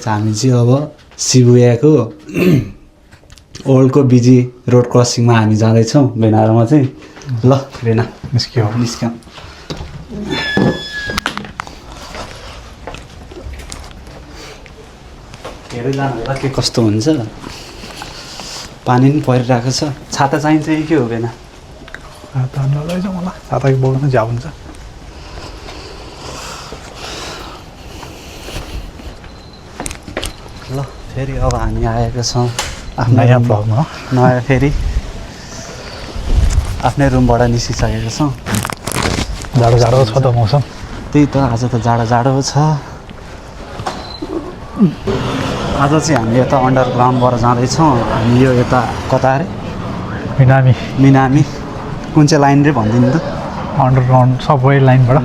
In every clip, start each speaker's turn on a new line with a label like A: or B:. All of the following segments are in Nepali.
A: हामी चाहिँ अब शिबुयाको ओल्डको बिजी रोड क्रसिङमा हामी जाँदैछौँ भेनारोमा चाहिँ ल भेना निस्क्यौँ हेर्दै जानु होला के कस्तो हुन्छ पानी पनि परिरहेको छ छाता चाहिन्छ कि के हो भेना
B: छाता नलैजाउँ होला छाता बोक्नु झ्याउ हुन्छ
A: ल फेरि अब हामी आएका छौँ
B: नयाँ भ्लगमा
A: नयाँ फेरि आफ्नै रुमबाट निस्किसकेको छौँ
B: जाडो जाडो छ त मौसम
A: त्यही त आज त जाडो जाडो छ आज चाहिँ हामी यता अन्डरग्राउन्डबाट जाँदैछौँ हामी यो यता कता अरे मिनामी कुन चाहिँ लाइन रे भनिदिनु त
B: अन्डरग्राउन्ड सबवे लाइनबाट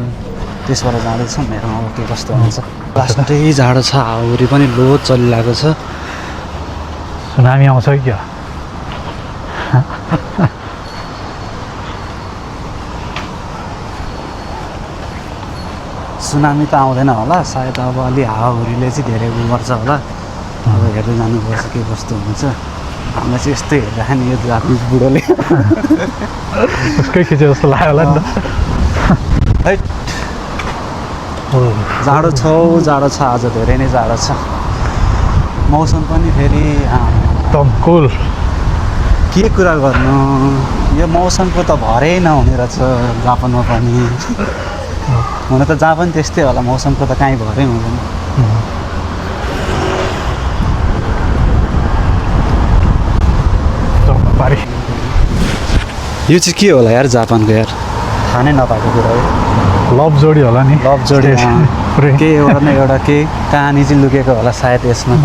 A: त्यसबाट जाँदैछौँ हेरौँ अब के कस्तो हुन्छ लास्टै जाडो छ हाउरी पनि लो चलिरहेको छ
B: सुनामी आउँछ कि क्या
A: सुनामी त आउँदैन होला सायद अब अलि हावाहुरीले चाहिँ धेरै उयो गर्छ होला अब हेर्दै जानुपर्छ के कस्तो हुन्छ हामीलाई चाहिँ यस्तै हेरेर नि यो आफ्नो बुढोले
B: उसकै खिचे जस्तो लाग्यो होला नि त
A: है जाडो छ आज धेरै नै जाडो छ मौसम पनि फेरि
B: एकदम कुल
A: के कुरा गर्नु यो मौसमको त भरै नहुने रहेछ जापानमा पनि हुन त जहाँ पनि त्यस्तै होला मौसमको त काहीँ भरै हुँदैन यो चाहिँ के होला यार जापानको यार थाहा नै नपाएको कुरा हो
B: लभ जोडी होला नि
A: लभ जोडी के एउटा न एउटा के कहानी चाहिँ लुकेको होला सायद यसमा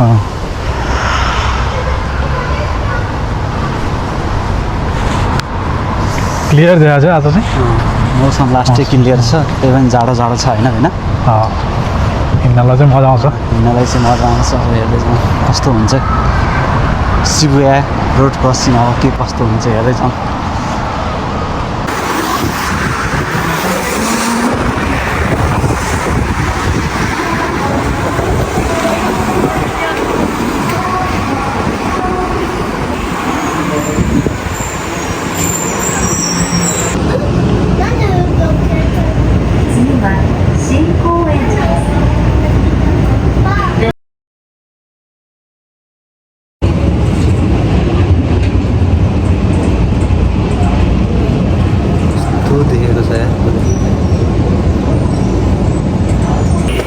B: क्लियर देखा छ आज चाहिँ
A: मौसम लास्टै क्लियर छ त्यही पनि जाडो जाडो छ होइन
B: हिँड्नलाई चाहिँ मजा आउँछ
A: हिँड्नलाई चाहिँ मजा आउँछ अब हेर्दै जाउँ कस्तो हुन्छ शिबुया रोड क्रसिङ अब के कस्तो हुन्छ हेर्दै जाउँ देखेको छ यार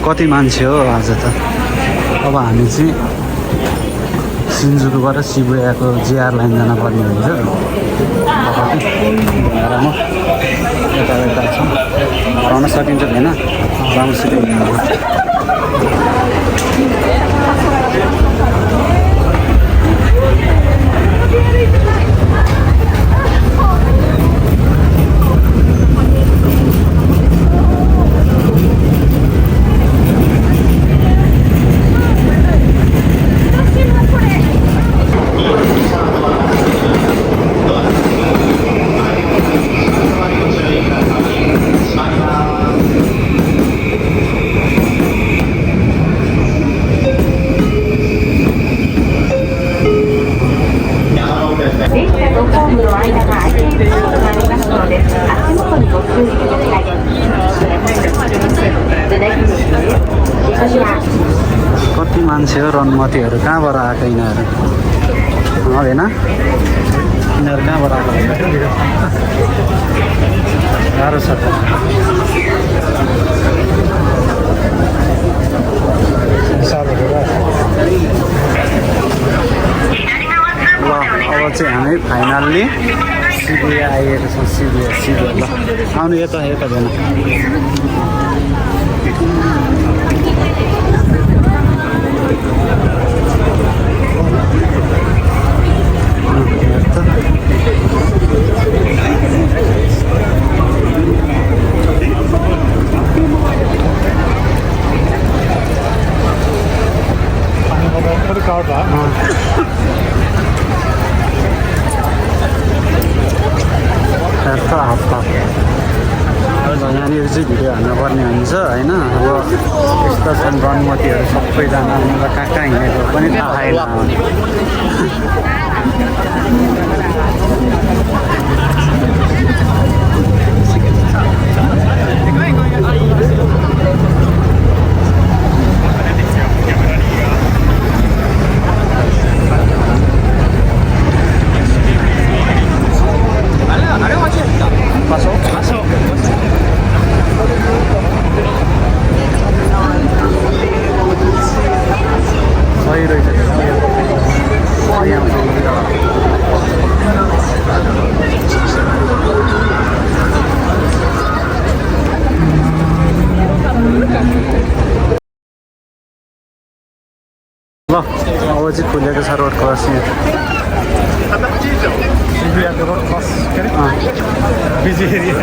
A: कति मान्छे हो आज त अब हामी चाहिँ सिन्जुकुबाट शिबुयाको जिआर लाइन जान पर्ने हुन्छ यता यता छ हराउन सकिन्छ होइन राम्रोसित कति मान्छे हो रनमतीहरू कहाँबाट आएको यिनीहरू होइन यिनीहरू कहाँबाट आएको गाह्रो छ त ल अब चाहिँ हामी फाइनल्ली शिबुया आइएको छौँ शिबुया ल आउनु यता भएन यहाँनिर यसरी चाहिँ भिडियो हाल्नुपर्ने हुन्छ होइन। अब यस्ता छन् रनमतीहरू सबैजना, उनीहरूलाई कहाँ कहाँ हिँडेको पनि थाहा सही रहेछ। ल अब चाहिँ खुलेको छ रोड क्रस यहाँ। रोड क्रस के अरे बिजी एरिया।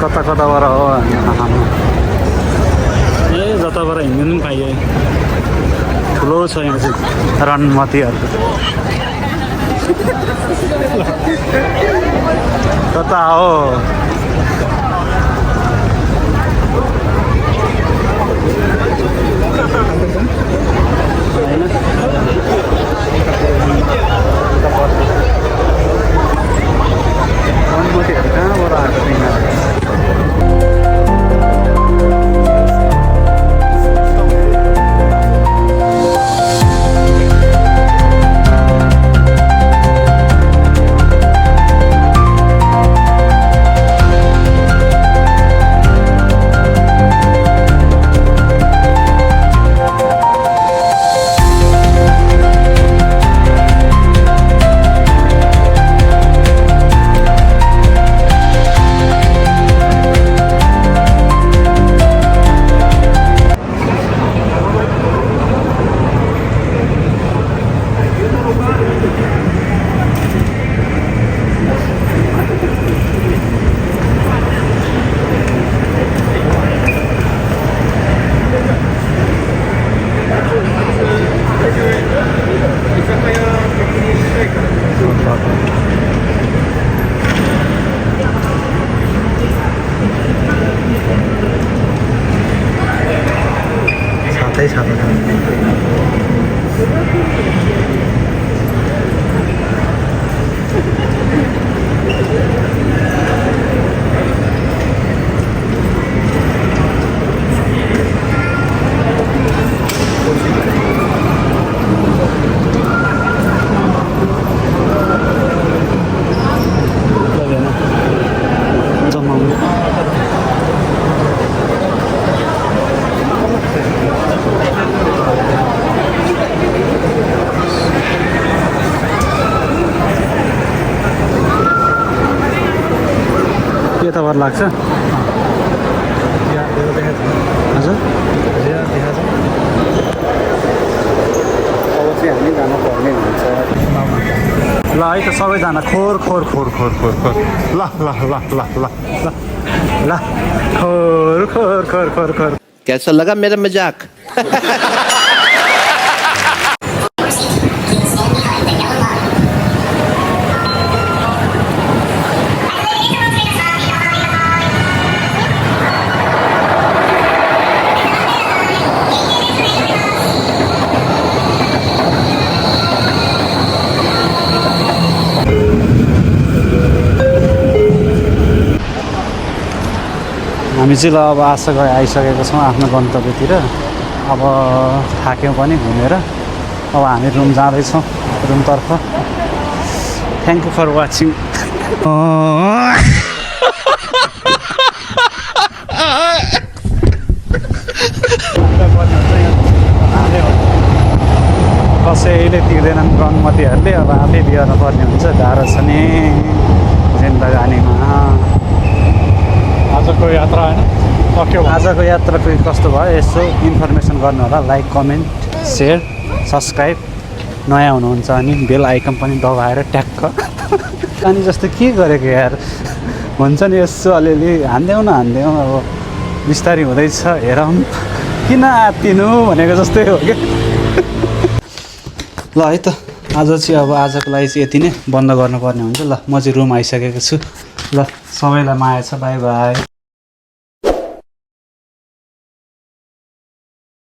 A: कता कताबाट हो ए जताबाट हिँड्नु पनि पाइयो। ठुलो छ यहाँ चाहिँ रनमतीहरू। कता हो रनमतीहरू कहाँबाट आएको छैन। छातै छातो छ। यताबाट लाग्छ हजुर। अब चाहिँ हामी जानुपर्ने हुन्छ। ल है त सबैजना खोर खोर खोर खोर खोर खोर ल ल ल ल ल ल ल खोर खोर खोर खोर खोर।
C: कैसा लगा मेरा मजाक?
A: हामी चाहिँ ल अब आइसकेको छौँ आफ्नो गन्तव्यतिर। अब थाक्यौँ पनि घुमेर। अब हामी रुम जाँदैछौँ रुमतर्फ। Thank you for watching. कसैले तिर्दैनन् रनमतीहरूले। अब आफै बिहोर्नु पर्ने हुन्छ। गाह्रो छ नि जिन्दगानीमा।
B: आजको यात्रा होइन सक्यो।
A: आजको यात्रा कस्तो भयो यसो इन्फर्मेसन गर्नु होला। Like comment share subscribe. नयाँ हुनुहुन्छ अनि बेल आइकन पनि दबाएर ट्याक्क। अनि जस्तो के गरेको यार हुन्छ नि यसो अलिअलि हान्देऊ न हान्देऊ। अब बिस्तारै हुँदैछ हेरौँ। किन आत्तिनु भनेको जस्तै हो क्या। ल है त आज चाहिँ अब आजको लागि चाहिँ यति नै बन्द गर्नुपर्ने हुन्छ ल म चाहिँ रुम आइसकेको छु ल सबैलाई माया छ बाई बाई